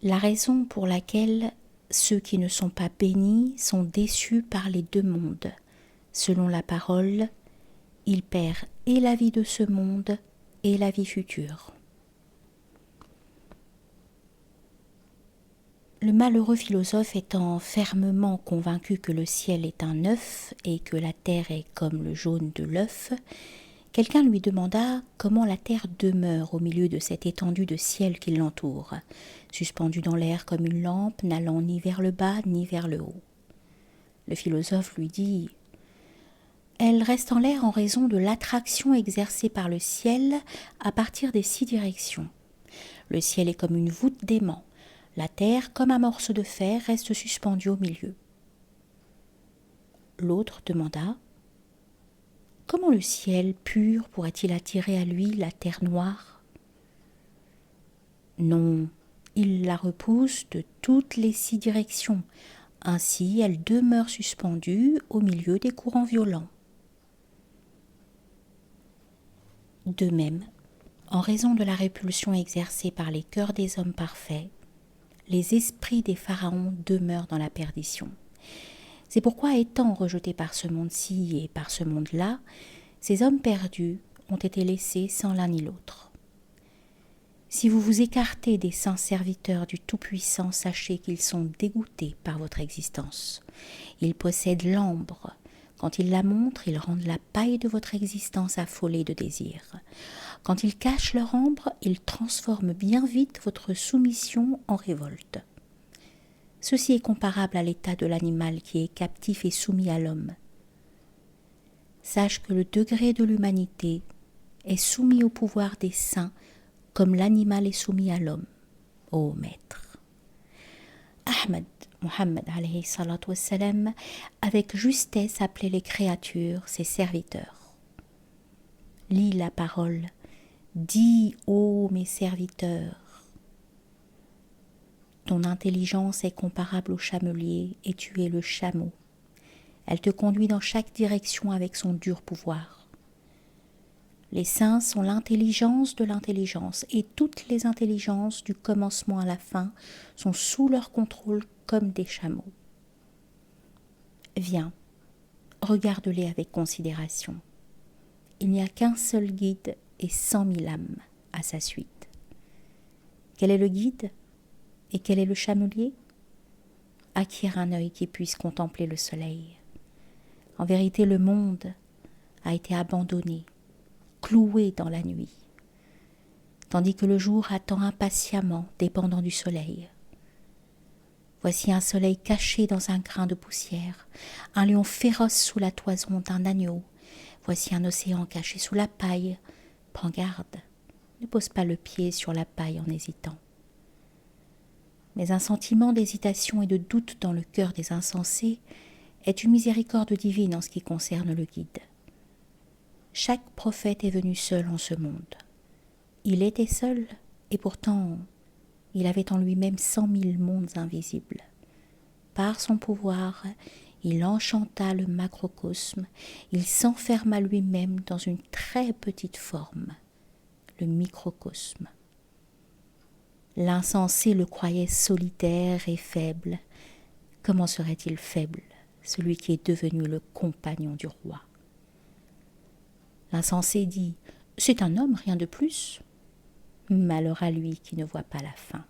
La raison pour laquelle ceux qui ne sont pas bénis sont déçus par les deux mondes. Selon la parole, il perd et la vie de ce monde et la vie future. Le malheureux philosophe étant fermement convaincu que le ciel est un œuf et que la terre est comme le jaune de l'œuf, quelqu'un lui demanda comment la terre demeure au milieu de cette étendue de ciel qui l'entoure, suspendue dans l'air comme une lampe, n'allant ni vers le bas ni vers le haut. Le philosophe lui dit « Elle reste en l'air en raison de l'attraction exercée par le ciel à partir des 6 directions. Le ciel est comme une voûte d'aimant. La terre, comme un morceau de fer, reste suspendue au milieu. » L'autre demanda « Comment le ciel pur pourrait-il attirer à lui la terre noire ?» Non, il la repousse de toutes les 6 directions. Ainsi, elle demeure suspendue au milieu des courants violents. De même, en raison de la répulsion exercée par les cœurs des hommes parfaits, les esprits des pharaons demeurent dans la perdition. C'est pourquoi, étant rejetés par ce monde-ci et par ce monde-là, ces hommes perdus ont été laissés sans l'un ni l'autre. Si vous vous écartez des saints serviteurs du Tout-Puissant, sachez qu'ils sont dégoûtés par votre existence. Ils possèdent l'ambre. Quand ils la montrent, ils rendent la paille de votre existence affolée de désir. Quand ils cachent leur ambre, ils transforment bien vite votre soumission en révolte. Ceci est comparable à l'état de l'animal qui est captif et soumis à l'homme. Sache que le degré de l'humanité est soumis au pouvoir des saints comme l'animal est soumis à l'homme, ô maître. Mohammed alayhi salatu wassalam, avec justesse appelait les créatures ses serviteurs. Lis la parole, dis ô mes serviteurs. Ton intelligence est comparable au chamelier et tu es le chameau. Elle te conduit dans chaque direction avec son dur pouvoir. Les saints sont l'intelligence de l'intelligence et toutes les intelligences du commencement à la fin sont sous leur contrôle comme des chameaux. Viens, regarde-les avec considération. Il n'y a qu'un seul guide et 100 000 âmes à sa suite. Quel est le guide et quel est le chamelier ? Acquiert un œil qui puisse contempler le soleil. En vérité, le monde a été abandonné, cloué dans la nuit, tandis que le jour attend impatiemment, dépendant du soleil. Voici un soleil caché dans un grain de poussière, un lion féroce sous la toison d'un agneau. Voici un océan caché sous la paille. Prends garde, ne pose pas le pied sur la paille en hésitant. Mais un sentiment d'hésitation et de doute dans le cœur des insensés est une miséricorde divine en ce qui concerne le guide. Chaque prophète est venu seul en ce monde. Il était seul, et pourtant, il avait en lui-même 100 000 mondes invisibles. Par son pouvoir, il enchanta le macrocosme, il s'enferma lui-même dans une très petite forme, le microcosme. L'insensé le croyait solitaire et faible. Comment serait-il faible, celui qui est devenu le compagnon du roi ? L'insensé dit « C'est un homme, rien de plus ». Malheur à lui qui ne voit pas la fin.